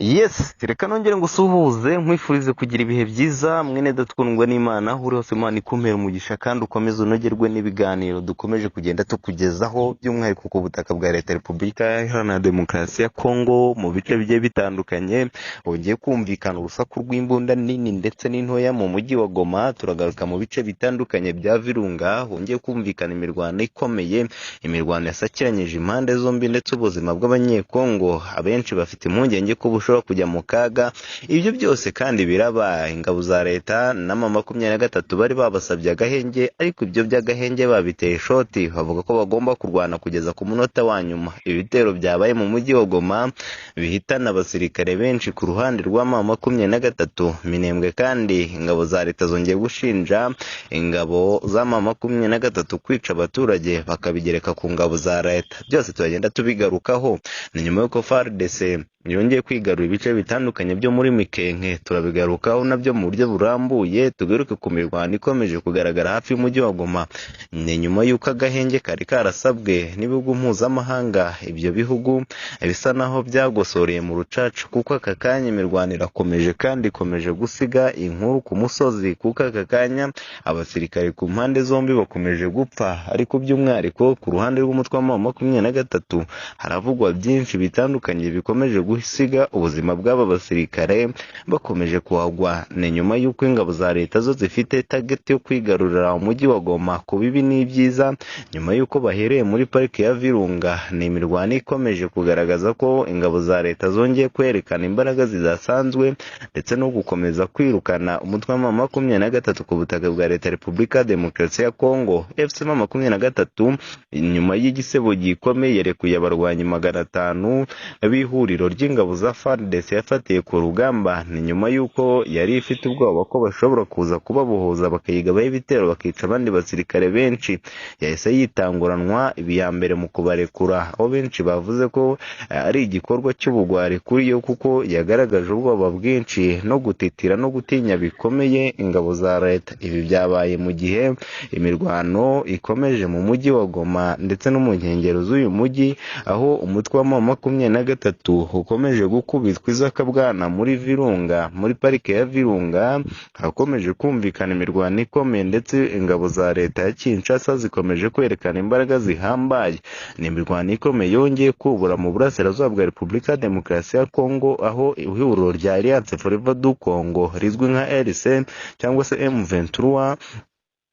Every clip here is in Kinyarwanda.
Yes, reka nongere ngusuhuze nkwifurize kugira ibihe byiza mwene datkundwa n'Imana uri hose Imana ikumere umugisha kandi ukomeze unogerwe n'ibiganiro dukomeje kugenda tukugezaho by'umwihariko ku butaka bwa Leta Repubulika Iharanira Demokarasi ya Kongo mu bice bigiye bitandukanye. Hongeye kumvikana urusaku rw'imbunda nini ndetse n'intoya mu mujyi wa Goma. Turagaruka mu bice bitandukanye bya Virunga, hongeye kumvikana imirwano ikomeye, imirwano yasakiranyije impande zombi ndetse ubuzima bw'abanyekongo abenshi bafite impungenge ko bushobora kujya mu kaga. Ibyo byose kandi biraba ingabo za leta na M23 bari babasabye agahenge, ariko ibyo by'agahenge babiteye shoti, bavuga ko bagomba kurwana kugeza ku munota wa nyuma. Ibitero byabaye mu mujyi wa Goma bihitana abasirikare benshi ku ruhande rwa M23 Minembwe, kandi ingabo za leta zongeye gushinja ingabo za M23 kwica abaturage bakabigereka ku ngabo za leta. Byose turagenda tubigarukaho. Ni nyuma y'uko FARDC yongeye kwigarura ibice bitandukanye byo muri Mikenke, turabigarukaho nabyo mu buryo burambuye. Tugaruke ku mirwano ikomeje kugaragara hafi y'umujyi wa Goma. Ni nyuma y'uko agahenge kari karasabwe n'ibihugu mpuzamahanga, ibyo bihugu bisa naho byagosoreye mu rucaca, kuko aka kanya imirwano irakomeje kandi ikomeje gusiga inkuru ku musozi, kuko aka kanya abasirikare ku mpande zombi bakomeje gupfa. Ariko by'umwihariko ku ruhande rw'umutwe wa M23 haravugwa byinshi bitandukanye bikomeje gusiga ubuzima bw'aba basirikare bakomeje kuhagwa. Ni nyuma y'uko ingabo za leta zo zifite target yo kwigarurira umujyi wa Goma ku bibi n'ibyiza, nyuma y'uko bahereye muri parike ya Virunga. Ni imirwano ikomeje kugaragaza ko ingabo za leta zongeye kwerekana imbaraga zidasanzwe ndetse no gukomeza kwirukana umutwe wa M23 ku butaka bwa Leta Repubulika Demokarasi ya Kongo. FC M23 nyuma y'igisebo gikomeye yerekuye abarwanyi 500 b'ihuriro ry'ingabo za FARDC yafatiye ku rugamba. Ni nyuma y'uko yari ifite ubwoba ko bashobora kuza kubabohoza bakayigabaho ibitero bakica abandi basirikare benshi. Yahise yitanguranwa ibiya mbere mu kubarekura, aho benshi bavuze ko ari igikorwa cy'ubugwari kuri yo, kuko yagaragaje ubwoba bwinshi no gutitira no gutinya bikomeye ingabo za leta. Ibi byabaye mu gihe imirwano ikomeje mu mujyi wa Goma ndetse no mu nkengero z'uyu mujyi, aho umutwe wa M23 ukomeje gukubitwa izakabwana muri Virunga, muri parike ya Virunga hakomeje kumvikana imirwano ikomeye, ndetse ingabo za leta ya Kinshasa zikomeje kwerekana imbaraga zihambaye. Ni imirwano ikomeye yongeye kubura mu burasirazuba bwa Repubulika Demokarasi ya Kongo, aho ihuriro rya Alliance Fleuve du Congo rizwi nka RC cyangwa se M23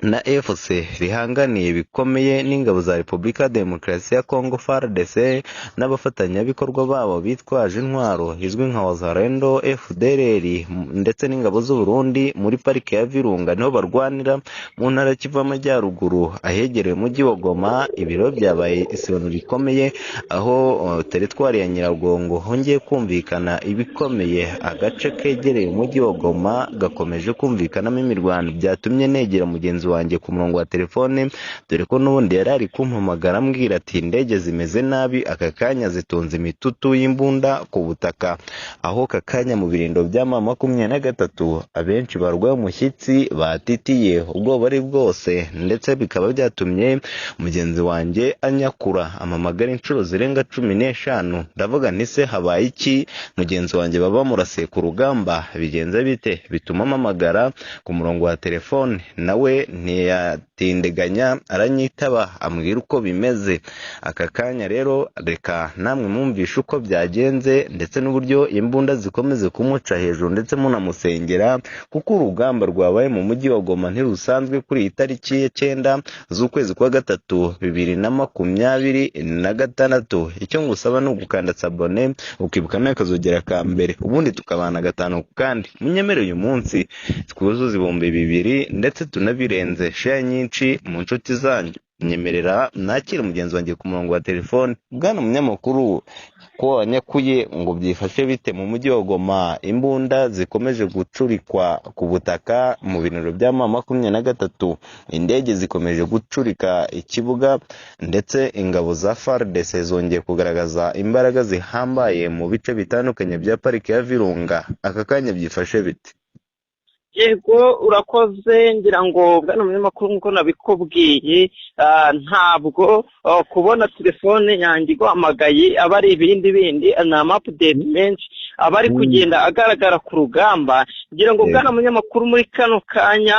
na FC rihanganiye bikomeye n'ingabo za Repubulika Demokarasi ya Kongo FARDC n'abafatanyabikorwa babo bitwaje intwaro izwi nka Wazalendo, FDLR ndetse n'ingabo z'u Burundi muri parike ya Virunga. Niho barwanira mu ntara Kivu Amajyaruguru ahegereye umujyi wa Goma. Ibiro byabaye isibano rikomeye, aho teritwari ya Nyiragongo hongeye kumvikana ibikomeye. Agace kegereye umujyi wa Goma gakomeje kumvikanamo imirwano, byatumye negera mugenzi wanjye ku murongo wa telefone, dore ko n'ubundi yari ari kumpamagara ambwira ati indege zimeze nabi aka kanya, zitunze imitutu y'imbunda ku butaka. Aho aka kanya mu birindo bya M23 abenshi barwaye umushyitsi, batitiye ubwoba ari bwose, ndetse bikaba byatumye mugenzi wanjye anyakura amamagara inshuro zirenga 15. Ndavuga nti se habaye iki? Mugenzi wanjye baba murase ku rugamba bigenze bite? Bituma amamagara ku murongo wa telefone, nawe ntiyatindeganya aranyitaba ambwira uko bimeze. Aka kanya rero reka namwe mwumvishe uko byagenze, ndetse n'uburyo imbunda zikomeze kumuca hejuru, ndetse munamusengera, kuko urugamba rwabaye mu mujyi wa Goma ntirusanzwe kuri iyi tariki ya 9 z'ukwezi kwa gatatu 2026. Icyo ngusaba ni ugukanda sabone, ukibuka n'akazogera ka mbere, ubundi tukabana gatanu kandi munyemere uyu munsi twuzuza ibihumbi 2 ndetse tunabirenze share nyinshi mu nshuti zanyu. Nyemerera nakira mugenzi wanjye ku murongo wa telefone. Bwana munyamakuru, ko wanyakuye ngo byifashe bite mu mujyi wa Goma? Imbunda zikomeje gucurikwa ku butaka mu biniro bya M23, indege zikomeje gucurika ikibuga, ndetse ingabo za FARDC zongeye kugaragaza imbaraga zihambaye mu bice bitandukanye bya parike ya Virunga. Aka kanya byifashe bite? yego urakoze ngira ngo bwana munyamakuru nk'uko nabikubwiye ntabwo kubona telefone yanjye iguhamagaye aba ari ibindi bindi ni amapudeti menshi aba ari kugenda agaragara ku rugamba ngira ngo bwana munyamakuru muri kano kanya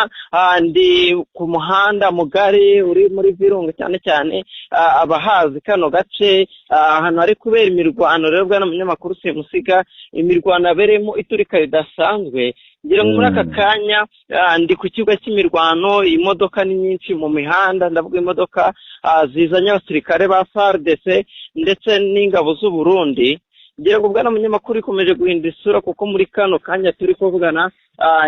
ndi ku muhanda mugari uri muri Virunga cyane cyane abahazi kano gace ahantu hari kubera imirwano rero bwana munyamakuru simusiga imirwano abereyemo iturika ridasanzwe ngira ngo muri aka kanya ndi ku kibuga cy'imirwano imodoka ni nyinshi mu mihanda ndavuga imodoka zizanye abasirikare ba FARDC ndetse n'ingabo z'u Burundi ngira ngo bwana munyamakuru ikomeje guhindura isura kuko muri kano kanya turi kuvugana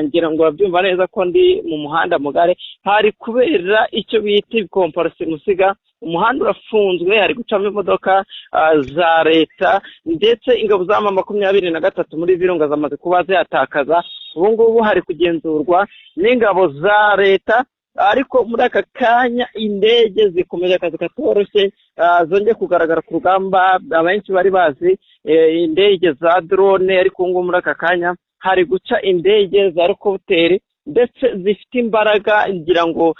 ngira ngo babyumva neza ko ndi mu muhanda mugari hari kubera icyo bita komparasi musiga umuhanda urafunzwe hari gucamo imodoka za leta ndetse ingabo za M23 muri Virunga zamaze kuba ziyatakaza ubu ngubu hari kugenzurwa n'ingabo za leta ariko muri aka kanya indege zikomeje akazi katoroshye zongeye kugaragara ku rugamba abenshi bari bazi indege za drone ariko ngo muri aka kanya hari guca indege za helicopter ndetse zifite imbaraga ngira ngo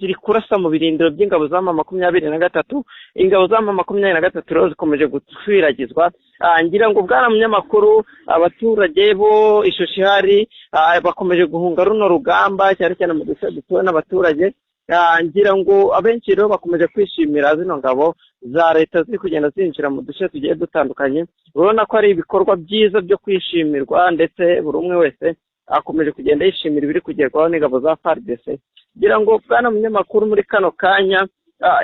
ziri kurasa mu birindiro by'ingabo za M23 ingabo za M23 rero zikomeje gutwiragizwa ngira ngo bwana munyamakuru abaturage bo ishoshihari bakomeje guhunga runo rugamba cyane cyane mu duce dutuwe n'abaturage ngira ngo abenshi rero bakomeje kwishimira zino ngabo za leta ziri kugenda zinjira mu duce tugiye dutandukanye urabona ko ari ibikorwa byiza byo kwishimirwa ndetse buri umwe wese akomeje kugenda yishimira ibiri kugerwaho n'ingabo za FARDC ngira ngo bwana munyamakuru muri kano kanya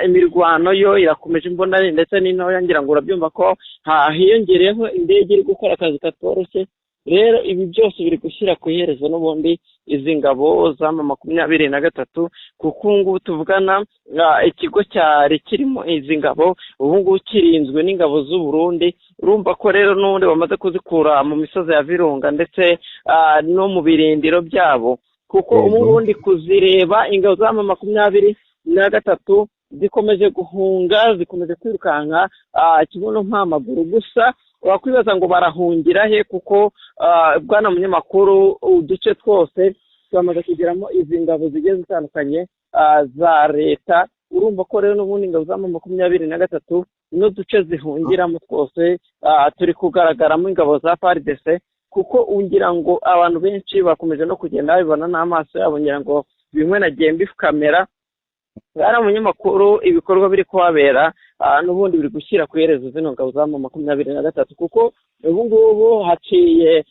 imirwano yo irakomeje imbonane ndetse n'intoya ngira ngo urabyumva ko hiyongereyeho indege iri gukora akazi katoroshye rero ibi byose biri gushyira ku iherezo n'ubundi izi ngabo za M23 kuko ngubu tuvugana ikigo cyari kirimo izi ngabo ubu ngubu kirinzwe n'ingabo z'u Burundi urumva ko rero n'ubundi bamaze kuzikura mu misozi ya Virunga ndetse no mu birindiro byabo kuko ubundi kuzireba ingabo za M23 zikomeje guhunga zikomeje kwirukanka kibuno mpamaguru gusa wakwibaza ngo barahungira he kuko bwana munyamakuru uduce twose twamaze kugeramo izi ngabo zigiye zitandukanye za leta urumva ko rero n'ubundi ingabo za M23 n'uduce zihungiramo twose turi kugaragaramo ingabo za FARDC kuko ungira ngo abantu benshi bakomeje no kugenda babibona n'amaso yabo ngira ngo bimwe nagiye mbikamera bwana munyamakuru ibikorwa biri kuhabera n'ubundi biri gushyira ku iherezo zino ngabo za M23 kuko ubu ngubu haciye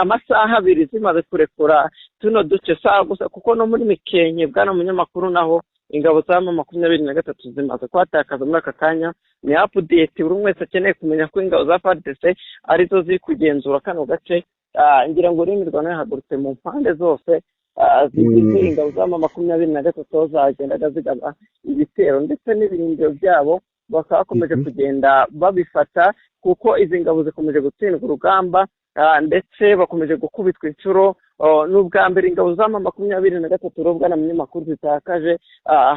amasaha abiri zimaze kurekura tuno duce saa gusa kuko no muri Mikenke bwana munyamakuru naho ingabo za M23 zimaze kwatakaza muri aka kanya ni update buri wese akeneye kumenya ko ingabo za FARDC arizo ziri kugenzura kano gace ngira ngo imirwano yahagurutse mu mpande zose zigize ingabo za M23 zagendaga zigaba ibitero ndetse n'ibirindiro byabo bakaba bakomeje kugenda babifata kuko izi ngabo zikomeje gutsindwa urugamba ndetse bakomeje gukubitwa inshuro n'ubwa mbere ingabo za M23 bwana munyamakuru zitakaje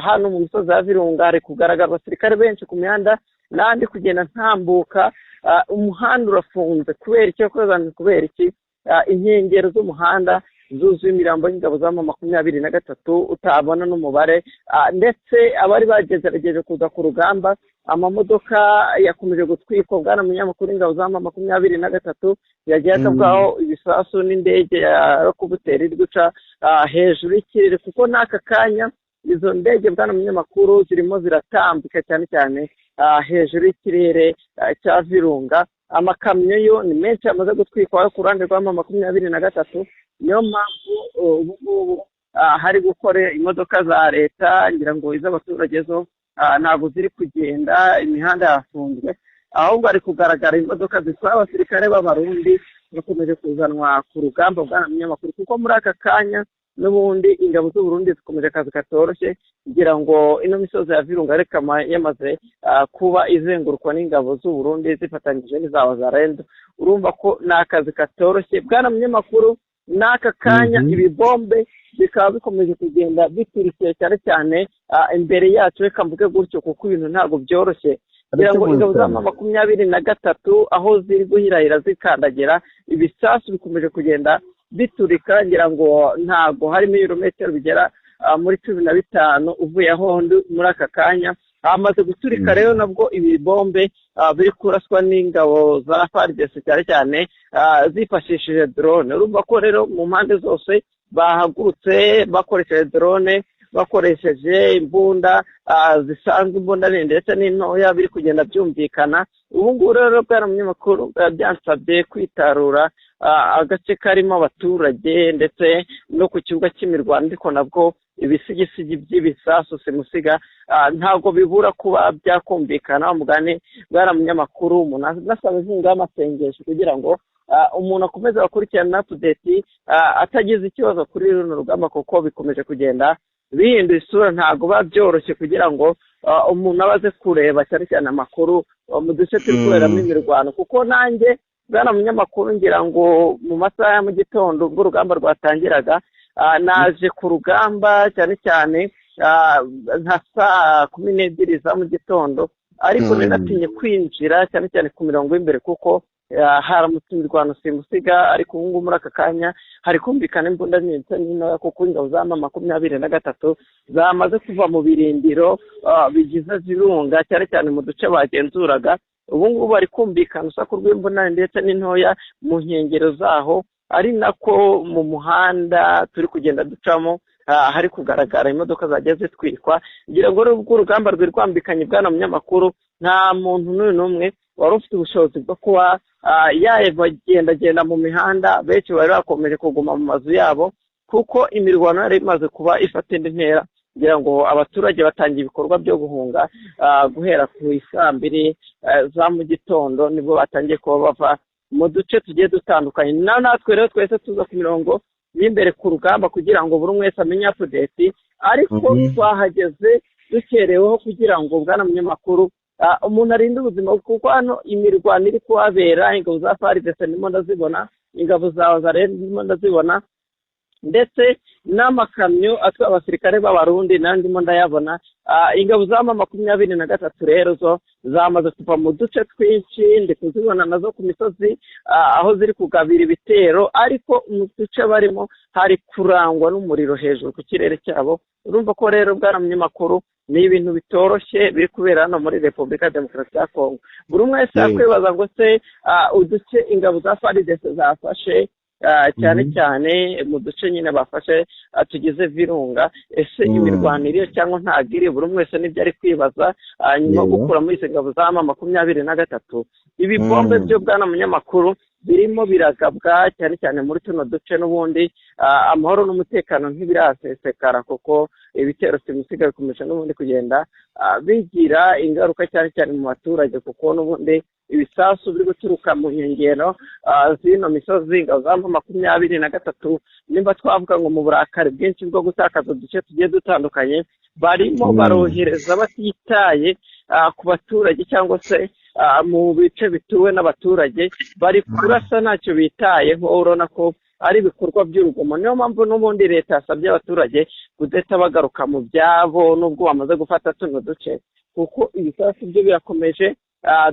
hano mu misozi ya Virunga hari kugaragara abasirikare benshi ku mihanda n'andi kugenda ntambuka umuhanda urafunze kubera iki inkengero z'umuhanda zuzuye imirambo y'ingabo za M23 utabona n'umubare ndetse abari bagerageje kuza ku rugamba amamodoka yakomeje gutwikwa bwana munyamakuru ingabo za M23 yagiye akabwaho ibisasu n'indege ya kubutera iri guca hejuru y'ikirere kuko n'aka kanya izo ndege bwana munyamakuru zirimo ziratambika cyane cyane hejuru y'ikirere cya Virunga amakamyo yo ni menshi amaze gutwikwa ku ruhande rwa M23 niyo mpamvu ubu ngubu hari gukora imodoka za leta ngira ngo iz'abaturage zo ntabwo ziri kugenda imihanda yafunzwe ahubwo hari kugaragara imodoka zitwara abasirikare b'abarundi bakomeje kuzanwa ku rugamba bwana munyamakuru kuko muri aka kanya n'ubundi ingabo z'u Burundi zikomeje akazi katoroshye kugira ngo ino misozi ya Virunga reka yamaze kuba izengurukwa n'ingabo z'u Burundi zifatanyije n'izawa za Rendo urumva ko ni akazi katoroshye bwana munyamakuru n'aka kanya ibibombe bikaba bikomeje kugenda biturikiye cyane cyane imbere yacu reka mvuge gutyo kuko ibintu ntabwo byoroshye kugira ngo ingabo za M23 aho ziri guhirahira zikandagira ibisasu bikomeje kugenda biturika ngira ngo ntago harimo ibirometero bigera muri 15 uvuye aho muri aka kanya hamaze guturika rero nabwo ibi bombe biri kuraswa n'ingabo za FARDC cyane cyane zifashishije drone. Urumva ko rero mu mpande zose bahagurutse bakoresheje drone, bakoresheje imbunda zisanzwe, imbunda ndetse n'intoya, biri kugenda byumvikana. Ubu ngubu rero bwana munyamakuru byansabye kwitarura agace karimo abaturage ndetse no ku kibuga cy'imirwano, ariko nabwo ibisigisigi by'ibisasu simusiga ntabwo bibura kuba byakumvikana. Umugani bwana munyamakuru, umuntu nasaba inkunga y'amasengesho kugira ngo umuntu akomeze akurikirana update atagize ikibazo kuri runo rugamba, kuko bikomeje kugenda bihindura isura. Ntabwo babyoroshye kugira ngo umuntu abaze kureba cyane cyane amakuru mu duce turi kuberamo imirwano, kuko nanjye bwana munyamakuru ngira ngo mu masaha ya mu gitondo ubwo urugamba rwatangiraga naje ku rugamba cyane cyane nka saa 12 za mu gitondo, ariko ninatinye kwinjira cyane cyane ku mirongo y'imbere kuko haramutse imirwano simusiga. Ariko ubu ngubu muri aka kanya hari kumvikana imbunda ndetse n'intoya, kuko ingabo za M23 zamaze kuva mu birindiro bigize Virunga cyane cyane mu duce bagenzuraga. Ubu ngubu bari kumvikana urusaku rw'imbunda ndetse n'intoya mu nkengero zaho, ari nako mu muhanda turi kugenda ducamo hari kugaragara imodoka zagiye zitwikwa. Ngira ngo ubwo urugamba rwambikanye bwana munyamakuru, nta muntu n'umwe wari ufite ubushobozi bwo kuba yagendagenda mu mihanda. Benshi bari bakomeje kuguma mu mazu yabo kuko imirwano yari imaze kuba ifata indi ntera. Ngira ngo abaturage batangiye ibikorwa byo guhunga guhera ku isaa 2 za mu gitondo, nibwo batangiye kuba bava mu duce tugiye dutandukanye. Natwe rero twese tuza ku mirongo y'imbere ku rugamba kugira ngo buri wese amenye update, ariko twahageze dukereweho kugira ngo bwana munyamakuru umuntu arinde ubuzima, kuko hano imirwano iri kuhabera. Ingabo za FARDC ndimo ndazibona, ingabo za Zarene ndimo ndazibona, ndetse n'amakamyo atwaye abasirikare b'abarundi nandimo ndayabona. Ingabo za M23 rero zo zamaze kuva mu duce twinshi, ndi kuzibona nazo ku misozi aho ziri kugabira ibitero, ariko mu duce barimo hari kurangwa n'umuriro hejuru ku kirere cyabo. Urumva ko rero bwana munyamakuru ni ibintu bitoroshye biri kubera hano muri Repubulika Demokarasi ya Kongo. Buri umwe wese yakwibaza ngo se uduce ingabo za FARDC zafashe cyane cyane mu duce nyine bafashe tugize Virunga, ese imirwano iriyo cyangwa ntabwo iri? Buri umwe wese nibyo ari kwibaza nyuma yo gukura muri izi ngabo za M23. Ibi bombe byo bwana munyamakuru birimo biragabwa cyane cyane muri tuno duce, n'ubundi amahoro n'umutekano ntibirasesekara, kuko ibitero simusiga bikomeje n'ubundi kugenda bigira ingaruka cyane cyane mu baturage, kuko n'ubundi ibisasu biri guturuka mu nkengero zino misozi. Ingabo za M23 nimba twavuga ngo mu burakari bwinshi bwo gutakaza uduce tugiye dutandukanye, barimo barohereza batitaye ku baturage cyangwa se mu bice bituwe n'abaturage, bari kurasa ntacyo bitayeho. Urabona ko ari ibikorwa by'urugomo. Niyo mpamvu n'ubundi leta yasabye abaturage kudahita bagaruka mu byabo nubwo bamaze gufata tuno duce, kuko ibisasu byo birakomeje.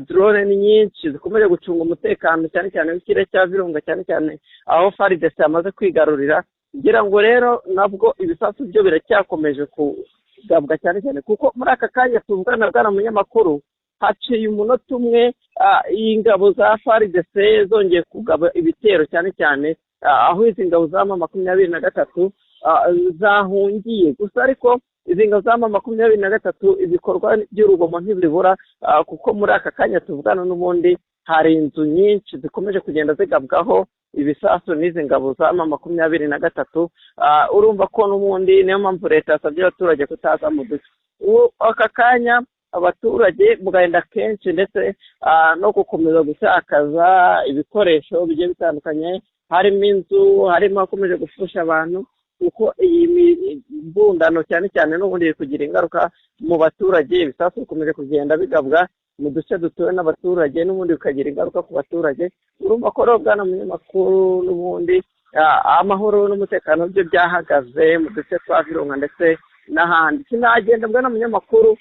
Drone ni nyinshi zikomeje gucunga umutekano cyane cyane w'ikirere cya Virunga, cyane cyane aho FARDC yamaze kwigarurira. Ngira ngo rero nabwo ibisasu byo biracyakomeje kugabwa cyane cyane, kuko muri aka kanya tuvugana bwana munyamakuru haciye umunota umwe ingabo za FARDC zongeye kugaba ibitero cyane cyane aho izi ngabo za M23 zahungiye. Gusa ariko izi ngabo za M23 ibikorwa by'urugomo ntibibura, kuko muri aka kanya tuvugana n'ubundi hari inzu nyinshi zikomeje kugenda zigabwaho ibisasu n'izi ngabo za M23. Urumva ko n'ubundi niyo mpamvu leta yasabye abaturage kutaza mu duce. Aka kanya abaturage mugahenda kenshi ndetse no gukomeza gutakaza ibikoresho bigiye bitandukanye, harimo inzu, harimo akomeje gufasha abantu, kuko iyi mbundano cyane cyane n'ubundi kugira ingaruka mu baturage. Ibisasu bikomeje kugenda bigabwa mu duce dutuwe n'abaturage, n'ubundi bikagira ingaruka ku baturage. Urumva ko rero bwana munyamakuru n'ubundi amahoro n'umutekano byo byahagaze mu duce twa Virunga ndetse n'ahandi. Sinagenda bwana munyamakuru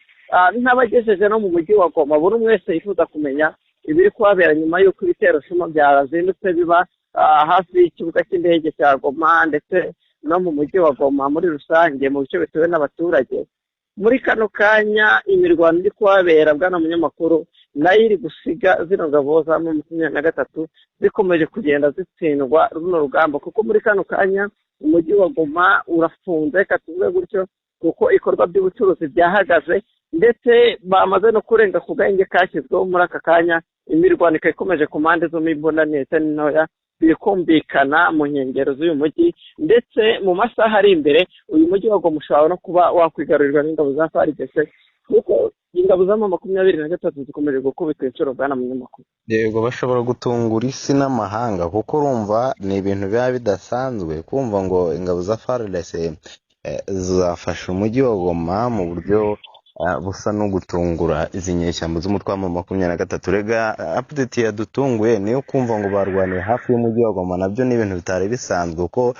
ntabagejeje no mu mujyi wa Goma. Buri umwe wese yifuza kumenya ibiri kuhabera nyuma y'uko ibitero shuma byazindutse biba hafi y'ikibuga cy'indege cya Goma ndetse no mu mujyi wa Goma muri rusange mu bice bituwe n'abaturage. Muri kano kanya imirwano iri kuhabera bwana munyamakuru nayo iri gusiga zino ngabo za M23 zikomeje kugenda zitsindwa runo rugamba, kuko muri kano kanya umujyi wa Goma urafunze, reka tuvuge gutyo, kuko ikorwa by'ubucuruzi byahagaze ndetse bamaze no kurenga ku gahenge kashyizweho muri aka kanya. Imirwano ikaba ikomeje ku mpande zombi, imbunda ndetse n'intoya biri kumvikana mu nkengero z'uyu mujyi, ndetse mu masaha ari imbere uyu mujyi wa Goma ushobora no kuba wakwigarurirwa n'ingabo za FARDC, kuko ingabo za M23 zikomeje gukubita inshuro bwana munyamakuru. Yego, bashobora gutungura isi n'amahanga, kuko urumva ni ibintu biba bidasanzwe kumva ngo ingabo za FARDC zafashe umujyi wa Goma mu buryo busa no gutungura izi nyeshyamba z'umutwe wa M23. Rega update yadutunguye niyo kumva ngo barwaniye hafi y'umujyi wa Goma, nabyo ni ibintu bitari bisanzwe, kuko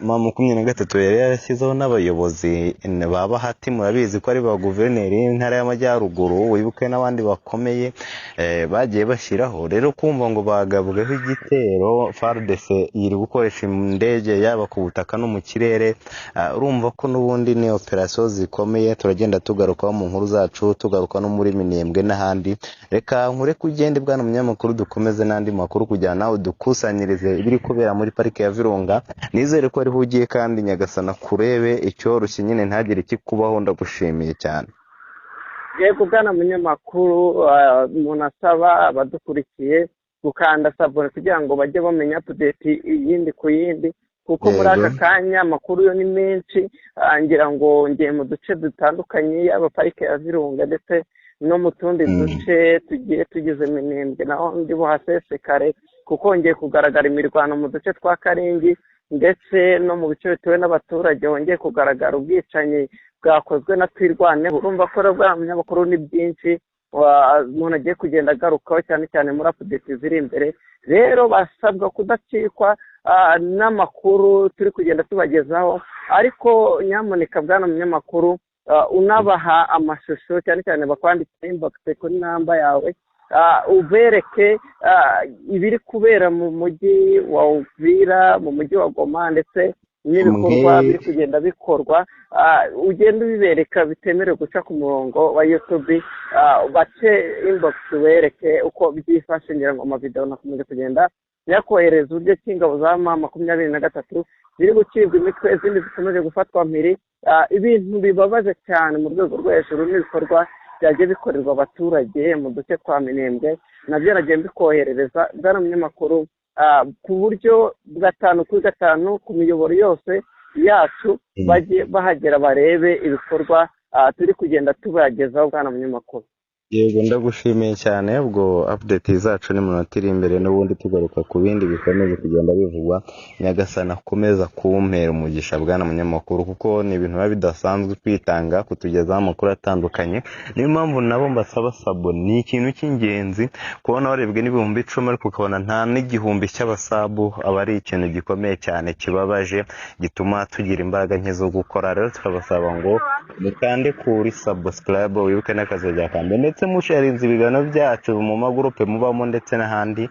M23 yari yarashyizeho n'abayobozi ba Bahati, murabizi ko ari ba guverineri y'intara y'Amajyaruguru, wibuke n'abandi bakomeye bagiye bashyiraho. Rero kumva ngo bagabweho igitero, FARDC iri gukoresha indege yaba ku butaka no mu kirere, urumva ko n'ubundi ni operation zikomeye. Turagenda tugaruka mu nkuru zacu, tugaruka no muri Minembwe n'ahandi. Reka nkure kugende bwana munyamakuru, dukomeze n'andi makuru kujyana nawe dukusanyirize ibiri kubera muri parike ya Virunga. Nizere ko ari hugiye kandi Nyagasana kurebe icyoroshye nyine ntagire ikikubaho. Ndagushimiye cyane. Yego bwana munyamakuru, umuntu asaba abadukurikiye gukanda sabone kugira ngo bajye bamenya update iyindi ku yindi, kuko muri aka kanya amakuru yo ni menshi. Ngira ngo ngiye mu duce dutandukanye, yaba parike ya Virunga ndetse no mu tundi duce tugiye tugize Minembwe naho ndi buhasesekare, kuko ngiye kugaragara imirwano mu duce twa Karingi ndetse no mu bice bitewe n'abaturage hongeye kugaragara ubwicanyi bwakozwe na Twirwaneho. Urumva ko bwa munyamakuru ni byinshi umuntu agiye kugenda agarukaho, cyane cyane muri update ziri imbere. Rero basabwa kudacikwa n'amakuru turi kugenda tubagezaho, ariko nyamuneka bwana munyamakuru unabaha amashusho, cyane cyane bakwandikira inbox kuri namba yawe, ubereke ibiri kubera mu mujyi wa Uvira, mu mujyi wa Goma ndetse n'ibikorwa biri kugenda bikorwa. Ugenda ubibereka, bitemerewe guca ku murongo wa YouTube, bace inbox ubereke uko byifashe. Ngira ngo amavideo nakomeje kugenda yakohereza uburyo cy'ingabo za M23 ziri gucibwa imitwe, izindi zikomeje gufatwa mpiri. Ibintu bibabaje cyane mu rwego rwo hejuru n'ibikorwa byagiye bikorerwa abaturage mu duce twa Minembwe, nabyo nagiye mbikoherereza bwana munyamakuru ku buryo gatanu kuri gatanu ku miyoboro yose yacu, bajye bahagera barebe ibikorwa turi kugenda tubagezaho bwana munyamakuru. Yego, ndagushimiye cyane. Ubwo update zacu ni munota iri imbere, n'ubundi tugaruka ku bindi bikomeje kugenda bivugwa. Nyagasana akomeza kumpera umugisha bwana munyamakuru, kuko ni ibintu biba bidasanzwe kwitanga kutugezaho amakuru atandukanye. Niyo mpamvu nabo mbasaba sabo, ni ikintu cy'ingenzi. Kubona warebwe n'ibihumbi 10 ariko ukabona nta n'igihumbi cy'abasabu, aba ari ikintu gikomeye cyane kibabaje, gituma tugira imbaraga nke zo gukora. Rero tukabasaba ngo mukande kuri subscribe, wibuke n'akazajya kambe, ndetse musharinze ibiganiro byacu mu magurupe mubamo ndetse n'ahandi,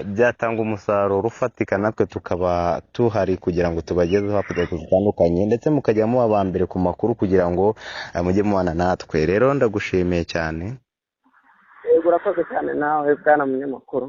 byatanga umusaruro ufatika, natwe tukaba tuhari kugira ngo tubagezeho update zitandukanye, ndetse mukajya muba aba mbere ku makuru kugira ngo mujye mubana natwe. Rero ndagushimiye cyane. Yego, urakoze cyane nawe bwana munyamakuru.